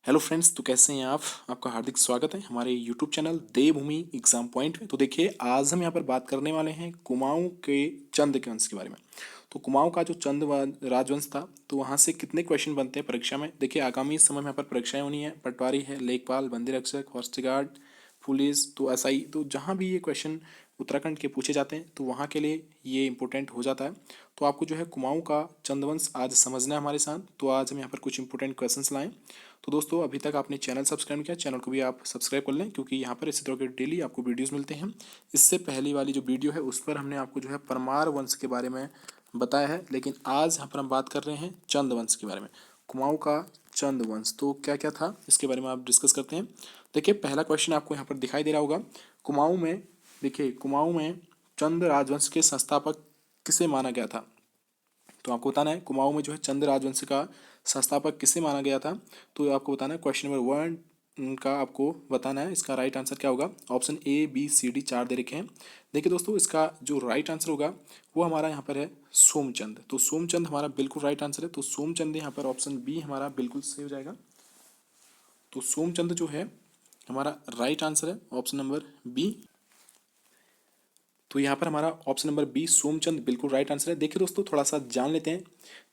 Hello friends, तो कैसे हैं आप? आपका हार्दिक स्वागत है हमारे यूट्यूब चैनल देवभूमि एग्जाम पॉइंट में। तो देखिए, आज हम यहाँ पर बात करने वाले हैं कुमाऊं के चंद के वंश के बारे में। तो कुमाऊं का जो राजवंश था, तो वहाँ से कितने क्वेश्चन बनते हैं परीक्षा में। देखिए, आगामी समय में यहाँ पर परीक्षाएं होनी है। पटवारी है, लेखपाल, बंदी रक्षक, फॉरेस्ट गार्ड, पुलिस, तो एसआई, तो जहाँ भी ये क्वेश्चन उत्तराखंड के पूछे जाते हैं तो वहाँ के लिए ये इंपॉर्टेंट हो जाता है। तो आपको जो है कुमाऊं का चंदवंश आज समझना है हमारे साथ। तो आज हम यहाँ पर कुछ इंपॉर्टेंट क्वेश्चंस लाएं। तो दोस्तों, अभी तक आपने चैनल सब्सक्राइब किया, चैनल को भी आप सब्सक्राइब कर लें, क्योंकि यहाँ पर इसी तरह के डेली आपको वीडियोस मिलते हैं। इससे पहली वाली जो वीडियो है उस पर हमने आपको जो है परमार वंश के बारे में बताया है, लेकिन आज यहाँ पर हम बात कर रहे हैं चंद वंश के बारे में। कुमाऊं का चंद वंश तो क्या क्या था, इसके बारे में आप डिस्कस करते हैं। देखिए, पहला क्वेश्चन आपको यहाँ पर दिखाई दे रहा होगा। कुमाऊं में, देखिए, कुमाऊं में चंद राजवंश के संस्थापक किसे माना गया था। तो आपको बताना है कुमाऊं में जो है चंद राजवंश का संस्थापक किसे माना गया था। तो आपको बताना है, क्वेश्चन नंबर 1 का आपको बताना है इसका राइट आंसर क्या होगा। Option A B C D 4 दे रखे हैं। देखिए दोस्तों, इसका जो राइट आंसर होगा वो हमारा यहाँ पर है सोमचंद। तो सोमचंद हमारा बिल्कुल राइट आंसर है। तो सोमचंद यहाँ पर ऑप्शन बी हमारा बिल्कुल सही हो जाएगा। तो सोमचंद जो है हमारा राइट आंसर है, ऑप्शन नंबर बी। तो यहाँ पर हमारा ऑप्शन नंबर बी सोमचंद बिल्कुल राइट आंसर है। देखिए दोस्तों, थोड़ा सा जान लेते हैं।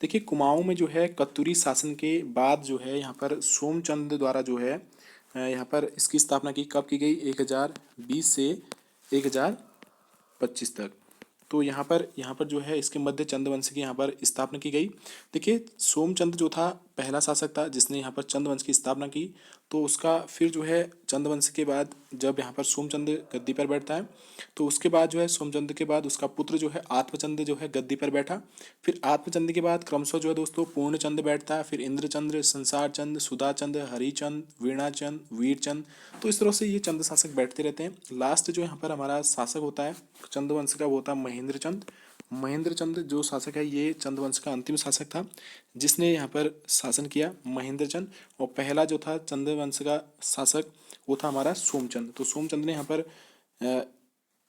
देखिए, कुमाऊं में जो है कत्यूरी शासन के बाद जो है यहाँ पर सोमचंद द्वारा जो है यहाँ पर इसकी स्थापना की कब की गई, 1020 से 1025 तक। तो यहाँ पर जो है इसके मध्य चंद्रवंश की यहाँ पर स्थापना की गई। देखिए, सोमचंद्र जो था पहला शासक था जिसने यहाँ पर चंद्रवंश की स्थापना की। तो उसका फिर जो है चंद्रवंश के बाद जब यहाँ पर सोमचंद्र गद्दी पर बैठता है, तो उसके बाद जो है सोमचंद्र के बाद उसका पुत्र जो है आत्मचंद्र जो है गद्दी पर बैठा। फिर आत्मचंद्र के बाद क्रमशः जो है दोस्तों पूर्णचंद्र बैठता है, फिर इंद्रचंद्र, संसारचंद्र, सुधाचंद्र, हरिचंद, वीणाचंद, वीरचंद। तो इस तरह से ये चंद्र शासक बैठते रहते हैं। लास्ट जो यहाँ पर हमारा शासक होता है चंद्रवंश का, वो होता है महेंद्रचंद। महेंद्रचंद जो शासक है, ये चंद्रवंश का अंतिम शासक था जिसने यहाँ पर शासन किया, महेंद्रचंद। और पहला जो था चंद्रवंश का शासक वो था हमारा सोमचंद। तो सोमचंद ने यहाँ पर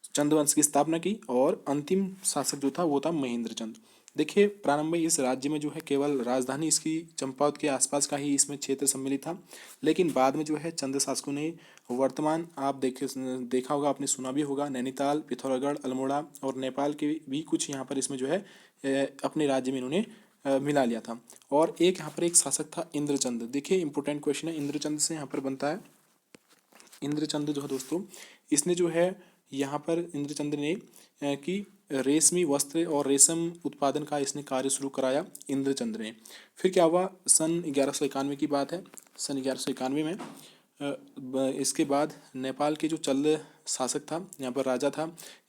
चंद्रवंश की स्थापना की और अंतिम शासक जो था वो था महेंद्रचंद। देखिए, प्रारंभ में इस राज्य में जो है केवल राजधानी इसकी चंपावत के आसपास का ही इसमें क्षेत्र सम्मिलित था, लेकिन बाद में जो है चंद्र शासकों ने वर्तमान, आप देखा होगा, आपने सुना भी होगा, नैनीताल, पिथौरागढ़, अल्मोड़ा और नेपाल के भी कुछ यहाँ पर इसमें जो है अपने राज्य में इन्होंने मिला लिया था। और एक यहाँ पर एक शासक था इंद्रचंद। देखिए, इंपोर्टेंट क्वेश्चन है, इंद्रचंद से यहाँ पर बनता है। इंद्रचंद जो है दोस्तों, इसने जो है यहाँ पर इंद्रचंद ने कि रेशमी वस्त्र और रेशम उत्पादन का इसने कार्य शुरू कराया इंद्रचंद ने। फिर क्या हुआ, सन 1191 की बात है। सन 1191 में इसके बाद नेपाल के जो चल्द शासक था, यहाँ पर राजा था,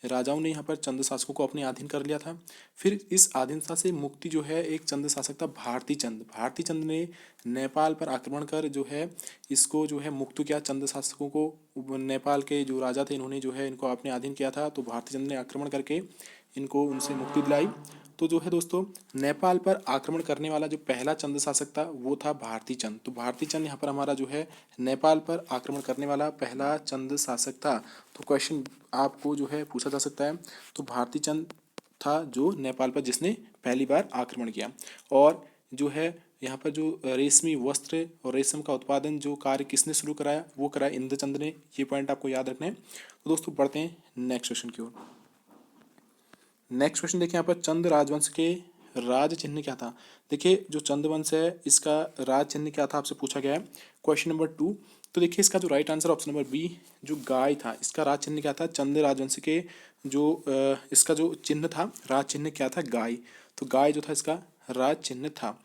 राजाओं ने यहाँ पर चंद शासकों को अपने अधीन कर लिया था। फिर इस अधीनता से मुक्ति जो है, एक चंद शासक था भारती चंद। भारती चंद ने नेपाल पर आक्रमण कर जो है इसको जो है मुक्त किया, चंद शासकों को। नेपाल के जो राजा थे इन्होंने जो है इनको अपने अधीन किया था, तो भारती चंद ने आक्रमण करके इनको उनसे मुक्ति दिलाई। तो जो है दोस्तों, नेपाल पर आक्रमण करने वाला जो पहला चंद शासक था वो था भारती चंद। तो भारती चंद यहाँ पर हमारा जो है नेपाल पर आक्रमण करने वाला पहला चंद शासक था। तो क्वेश्चन आपको जो है पूछा जा सकता है। तो भारती चंद था जो नेपाल पर जिसने पहली बार आक्रमण किया। और जो है यहाँ पर जो रेशमी वस्त्र और रेशम का उत्पादन जो कार्य किसने शुरू कराया, वो कराया इंद्रचंद ने। ये पॉइंट आपको याद रखना है। तो दोस्तों, बढ़ते हैं नेक्स्ट क्वेश्चन की ओर। नेक्स्ट क्वेश्चन देखिए, यहाँ पर चंद राजवंश के राज चिन्ह क्या था। देखिए, जो चंद वंश है इसका राज चिन्ह क्या था आपसे पूछा गया है, क्वेश्चन नंबर 2। तो देखिए, इसका जो right answer option number B जो गाय था, इसका राज चिन्ह क्या था। चंद राजवंश के जो इसका जो चिन्ह था, राज चिन्ह क्या था, गाय। तो गाय जो था इसका राज चिन्ह था।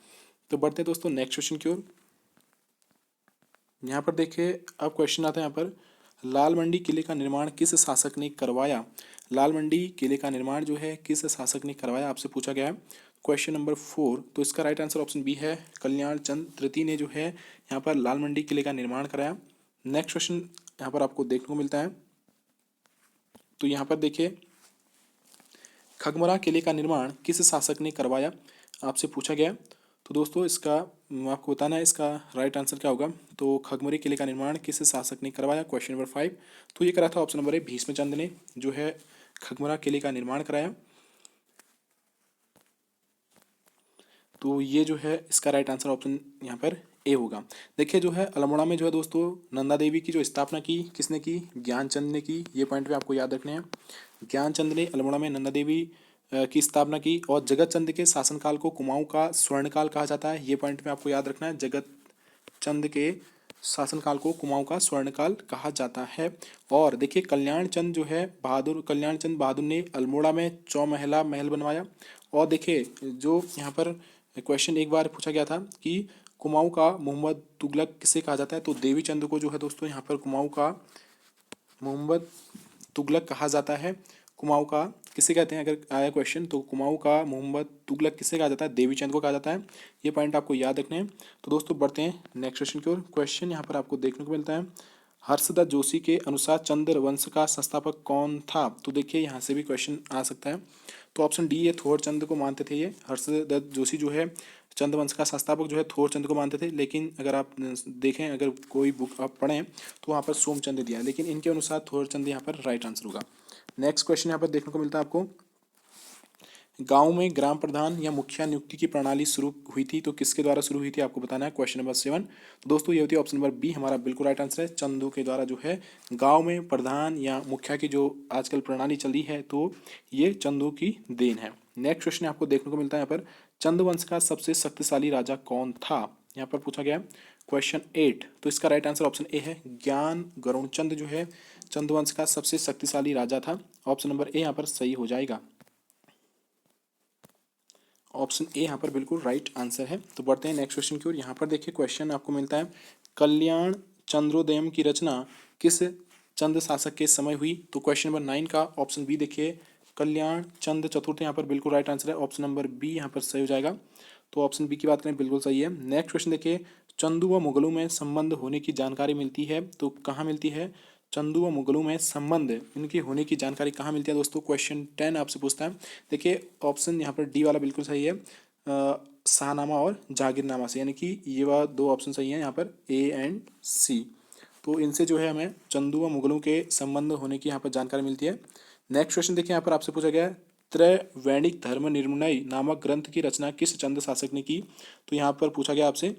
तो बढ़ते हैं दोस्तों नेक्स्ट क्वेश्चन की ओर। यहाँ पर देखिए, अब क्वेश्चन आता है यहाँ पर, लाल मंडी किले का निर्माण किस शासक ने करवाया। लाल मंडी किले का निर्माण जो है किस शासक ने करवाया आपसे पूछा गया है, क्वेश्चन नंबर 4। तो इसका राइट आंसर ऑप्शन बी है, कल्याण चंद तृतीय ने जो है यहाँ पर लाल मंडी किले का निर्माण कराया। नेक्स्ट क्वेश्चन यहाँ पर आपको देखने को मिलता है। तो यहाँ पर देखिए, खगमरा किले का निर्माण किस शासक ने करवाया आपसे पूछा गया। तो दोस्तों, इसका आपको बताना है इसका राइट आंसर क्या होगा। तो खगमरी किले का निर्माण किस शासक ने करवाया, क्वेश्चन नंबर 5। तो ये करा था ऑप्शन नंबर ए, भीष्मचंद ने जो है खगमरा किले का निर्माण कराया। तो ये जो है इसका राइट आंसर ऑप्शन यहाँ पर ए होगा। देखिए जो है अल्मोड़ा में जो है दोस्तों नंदा देवी की जो स्थापना की किसने की, ज्ञानचंद ने की। ये पॉइंट भी आपको याद रखने हैं। ज्ञानचंद ने अल्मोड़ा में नंदा देवी की स्थापना की। और जगत चंद के शासनकाल को कुमाऊं का स्वर्णकाल कहा जाता है। ये पॉइंट में आपको याद रखना है। जगत चंद के शासनकाल को कुमाऊं का स्वर्णकाल कहा जाता है। और देखिए कल्याण चंद जो है कल्याण चंद बहादुर ने अल्मोड़ा में चौमहला महल बनवाया। और देखिए जो यहाँ पर क्वेश्चन एक बार पूछा गया था कि कुमाऊं का मोहम्मद तुगलक किसे कहा जाता है, तो देवी चंद को जो है दोस्तों यहाँ पर कुमाऊं का मोहम्मद तुगलक कहा जाता है। कुमाऊं का किसे कहते हैं, अगर आया क्वेश्चन तो कुमाऊं का मोहम्मद तुगलक किसे कहा जाता है, देवी चंद को कहा जाता है। ये पॉइंट आपको याद रखने हैं। तो दोस्तों बढ़ते हैं नेक्स्ट क्वेश्चन की ओर। क्वेश्चन यहाँ पर आपको देखने को मिलता है, हर्षदत्त जोशी के अनुसार चंद्र वंश का संस्थापक कौन था। तो देखिए यहाँ से भी क्वेश्चन आ सकता है। तो ऑप्शन डी ये थोर चंद को मानते थे। ये हर्षदत्त जोशी जो है चंद वंश का संस्थापक जो है थोर चंद को मानते थे। लेकिन अगर आप देखें, अगर कोई बुक आप पढ़ें तो वहाँ पर सोमचंद दिया है, लेकिन इनके अनुसार थोर चंद यहाँ पर राइट आंसर होगा। नेक्स्ट क्वेश्चन यहाँ पर देखने को मिलता है आपको, गांव में ग्राम प्रधान या मुखिया नियुक्ति की प्रणाली शुरू हुई थी, तो किसके द्वारा शुरू हुई थी आपको बताना है। क्वेश्चन नंबर 7 दोस्तों ये होती है ऑप्शन नंबर बी हमारा बिल्कुल राइट आंसर है। चंदू के द्वारा जो है गांव में प्रधान या मुखिया की जो आजकल प्रणाली चली है तो ये चंदू की देन है। नेक्स्ट क्वेश्चन आपको देखने को मिलता है यहाँ पर, चंद्रवंश का सबसे शक्तिशाली राजा कौन था, यहाँ पर पूछा गया क्वेश्चन 8। तो इसका राइट आंसर ऑप्शन ए है, ज्ञान गरुड़चंद जो है चंद्रवंश का सबसे शक्तिशाली राजा था। ऑप्शन नंबर ए यहाँ पर सही हो जाएगा। ऑप्शन ए यहाँ पर बिल्कुल राइट आंसर है। तो बढ़ते हैं नेक्स्ट क्वेश्चन की ओर। यहाँ पर देखिए क्वेश्चन आपको मिलता है, कल्याण चंद्रोदयम की रचना किस चंद शासक के समय हुई। तो क्वेश्चन नंबर 9 का ऑप्शन बी देखिए, कल्याण चंद चतुर्थ यहाँ पर बिल्कुल राइट आंसर है। ऑप्शन नंबर बी यहाँ पर सही हो जाएगा। तो ऑप्शन बी की बात करें बिल्कुल सही है। नेक्स्ट क्वेश्चन देखिए, चंदू व मुगलों में संबंध होने की जानकारी मिलती है, तो कहाँ मिलती है। चंदू व मुगलों में संबंध इनके होने की जानकारी कहाँ मिलती है दोस्तों, क्वेश्चन 10 आपसे पूछता है। देखिए ऑप्शन यहाँ पर डी वाला बिल्कुल सही है, शाहनामा और जागीरनामा से, यानी कि ये वाला दो ऑप्शन सही है यहाँ पर ए एंड सी। तो इनसे जो है हमें चंदू व मुगलों के संबंध होने की यहाँ पर जानकारी मिलती है। नेक्स्ट क्वेश्चन देखिए यहाँ पर आपसे पूछा गया है, त्रैवैणिक धर्म निर्णय नामक ग्रंथ की रचना किस चंद शासक ने की। तो यहाँ पर पूछा गया आपसे,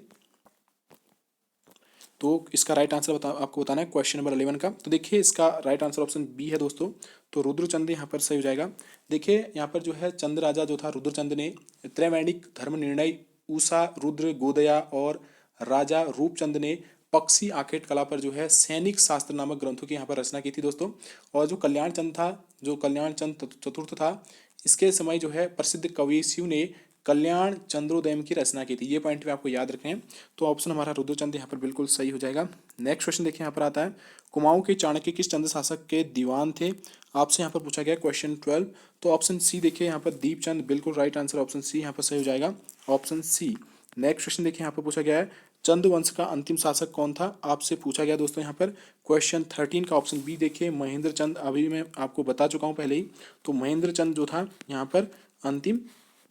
तो इसका राइट आंसर आपको बताना है क्वेश्चन नंबर 11 का। तो देखिए इसका राइट आंसर ऑप्शन बी है दोस्तों। तो रुद्रचंद यहाँ पर सही हो जाएगा। देखिए यहाँ पर जो है चंद राजा जो था रुद्रचंद ने त्रैवैणिक धर्म निर्णय, उषा रुद्र गोदया और राजा रूपचंद ने पक्षी आखेट कला पर जो है सैनिक शास्त्र नामक ग्रंथों की यहाँ पर रचना की थी दोस्तों। और जो कल्याण चंद था, जो कल्याण चंद चतुर्थ था, इसके समय जो है प्रसिद्ध कवि शिव ने कल्याण चंद्रोदयम की रचना की थी। ये पॉइंट भी आपको याद रखने हैं। तो ऑप्शन हमारा रुद्रचंद यहाँ पर बिल्कुल सही हो जाएगा। नेक्स्ट क्वेश्चन देखिए यहाँ पर आता है, कुमाऊं के चाणक्य किस चंद शासक के दीवान थे। आपसे यहाँ पर पूछा गया क्वेश्चन 12। तो ऑप्शन सी देखिए यहाँ पर दीपचंद बिल्कुल राइट आंसर, ऑप्शन सी यहाँ पर सही हो जाएगा, ऑप्शन सी। नेक्स्ट क्वेश्चन देखिए यहाँ पर पूछा गया है, चंद वंश का अंतिम शासक कौन था। आपसे पूछा गया दोस्तों यहाँ पर क्वेश्चन 13 का ऑप्शन बी देखिए, महेंद्र चंद। अभी मैं आपको बता चुका हूँ पहले ही। तो महेंद्र चंद जो था यहाँ पर अंतिम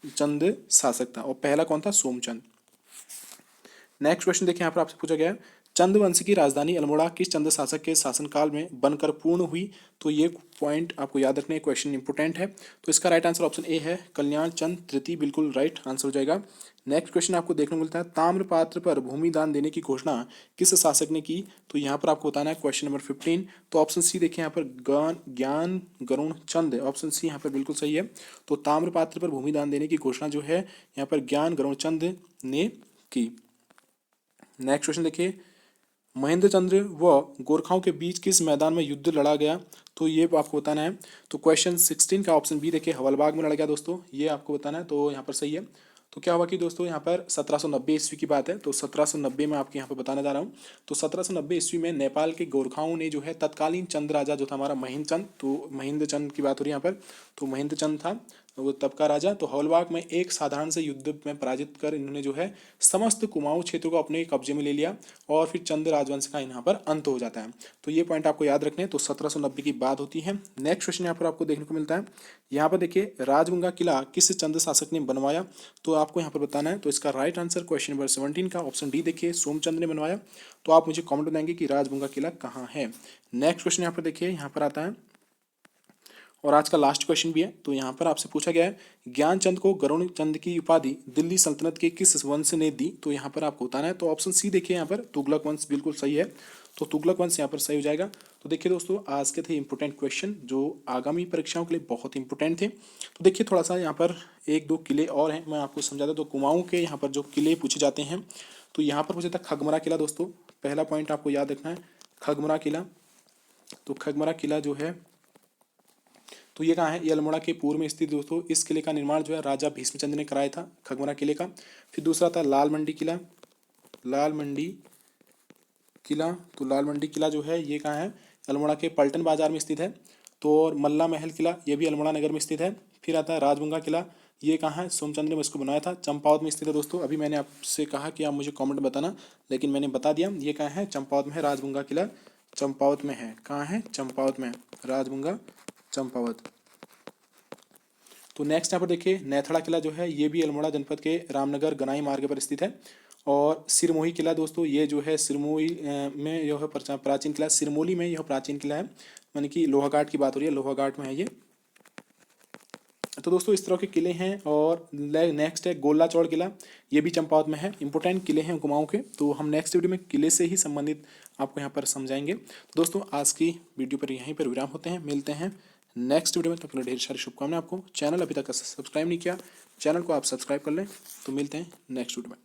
चंद शासक था। और पहला कौन था, सोमचंद। नेक्स्ट क्वेश्चन देखिए यहाँ पर आपसे पूछा गया है, चंद वंश की राजधानी अल्मोड़ा किस चंद शासक के शासनकाल में बनकर पूर्ण हुई। तो ये पॉइंट आपको याद रखने, क्वेश्चन इंपोर्टेंट है। तो इसका राइट आंसर ऑप्शन ए है, कल्याण चंद तृतीय बिल्कुल राइट आंसर हो जाएगा। नेक्स्ट क्वेश्चन आपको देखने को मिलता है, ताम्रपात्र पर भूमि दान देने की घोषणा किस शासक ने की। तो यहाँ पर आपको बताना है क्वेश्चन नंबर 15। तो ऑप्शन सी देखिए यहाँ पर ज्ञान गरुण चंद, ऑप्शन सी यहाँ पर बिल्कुल सही है। तो ताम्रपात्र पर भूमि दान देने की घोषणा जो है यहाँ पर ज्ञान गरुण चंद ने की। नेक्स्ट क्वेश्चन देखिए, महेंद्र चंद्र व गोरखाओं के बीच किस मैदान में युद्ध लड़ा गया। तो ये आपको बताना है। तो क्वेश्चन 16 का ऑप्शन बी देखिए, हवलबाग में लड़ा गया दोस्तों, ये आपको बताना है। तो यहाँ पर सही है। तो क्या हुआ कि दोस्तों यहाँ पर 1790 ईस्वी की बात है। तो 1790 में आपके यहाँ पर बताने जा रहा हूँ। तो 1790 ईस्वी में नेपाल के गोरखाओं ने जो है तत्कालीन चंद राजा जो था हमारा महेंद्र चंद, तो महेंद्र चंद की बात हो रही है यहाँ पर। तो महेंद्र चंद था वो तब का राजा। तो हवलबाग में एक साधारण से युद्ध में पराजित कर इन्होंने जो है समस्त कुमाऊं क्षेत्र को अपने कब्जे में ले लिया और फिर चंद राजवंश का यहाँ पर अंत हो जाता है। तो ये पॉइंट आपको याद रखने हैं। तो 1790 की बात होती है। नेक्स्ट क्वेश्चन यहाँ पर आपको देखने को मिलता है, यहाँ पर देखिए राजगंगा किला किस चंद शासक ने बनवाया। तो आपको यहाँ पर बताना है। तो इसका राइट आंसर क्वेश्चन नंबर 17 का ऑप्शन डी देखिए, सोमचंद ने बनवाया। तो आप मुझे कॉमेंट बताएंगे कि राजगंगा किला कहाँ है। नेक्स्ट क्वेश्चन यहाँ पर देखिए, यहाँ पर आता है और आज का लास्ट क्वेश्चन भी है। तो यहाँ पर आपसे पूछा गया है ज्ञानचंद को गरुड़चंद की उपाधि दिल्ली सल्तनत के किस वंश ने दी? तो यहाँ पर आपको बताना है। तो ऑप्शन सी देखिए, यहाँ पर तुगलक वंश बिल्कुल सही है। तो तुगलक वंश यहाँ पर सही हो जाएगा। तो देखिए दोस्तों, आज के थे इंपॉर्टेंट क्वेश्चन जो आगामी परीक्षाओं के लिए बहुत इंपॉर्टेंट थे। तो देखिए थोड़ा सा यहाँ पर एक दो किले और हैं, मैं आपको समझाता। तो कुमाऊं के यहाँ पर जो किले पूछे जाते हैं, तो यहाँ पर पूछा था खगमरा किला। दोस्तों पहला पॉइंट आपको याद रखना है, खगमरा किला। तो खगमरा किला जो है, तो ये कहाँ है? ये अल्मोड़ा के पूर्व में स्थित दोस्तों। इस किले का निर्माण जो है राजा भीष्मचंद्र ने कराया था, खगमरा किले का। फिर दूसरा था लाल मंडी किला, लाल मंडी किला। तो लाल मंडी किला जो है ये कहाँ है? अल्मोड़ा के पलटन बाजार में स्थित है। तो और मल्ला महल किला, ये भी अल्मोड़ा नगर में स्थित है। फिर आता है राजबुंगा किला, ये कहाँ है? सोमचंद्र ने इसको बनाया था, चंपावत में स्थित है दोस्तों। अभी मैंने आपसे कहा कि आप मुझे कमेंट बताना, लेकिन मैंने बता दिया। ये कहाँ है? चंपावत में है, राजबुंगा किला चंपावत में है। कहाँ है? चंपावत में, राजबुंगा चंपावत। तो नेक्स्ट यहाँ पर देखिए नेथड़ा किला जो है, ये भी अल्मोड़ा जनपद के रामनगर गनाई मार्ग पर स्थित है। और सिरमोही किला दोस्तों, ये जो है सिरमोही में यह प्राचीन किला, सिरमौली में यह प्राचीन किला है, यानी कि लोहाघाट की बात हो रही है, लोहाघाट में है ये। तो दोस्तों इस तरह के किले हैं। और नेक्स्ट है गोला चौड़ किला, ये भी चंपावत में है। इंपॉर्टेंट किले हैं कुमाऊं के। तो हम नेक्स्ट वीडियो में किले से ही संबंधित आपको यहाँ पर समझाएंगे। तो दोस्तों आज की वीडियो पर यहीं पर विराम होते हैं, मिलते हैं नेक्स्ट वीडियो में। तब तक ढेर सारी शुभकामनाएं आपको। चैनल अभी तक सब्सक्राइब नहीं किया, चैनल को आप सब्सक्राइब कर लें। तो मिलते हैं नेक्स्ट वीडियो में।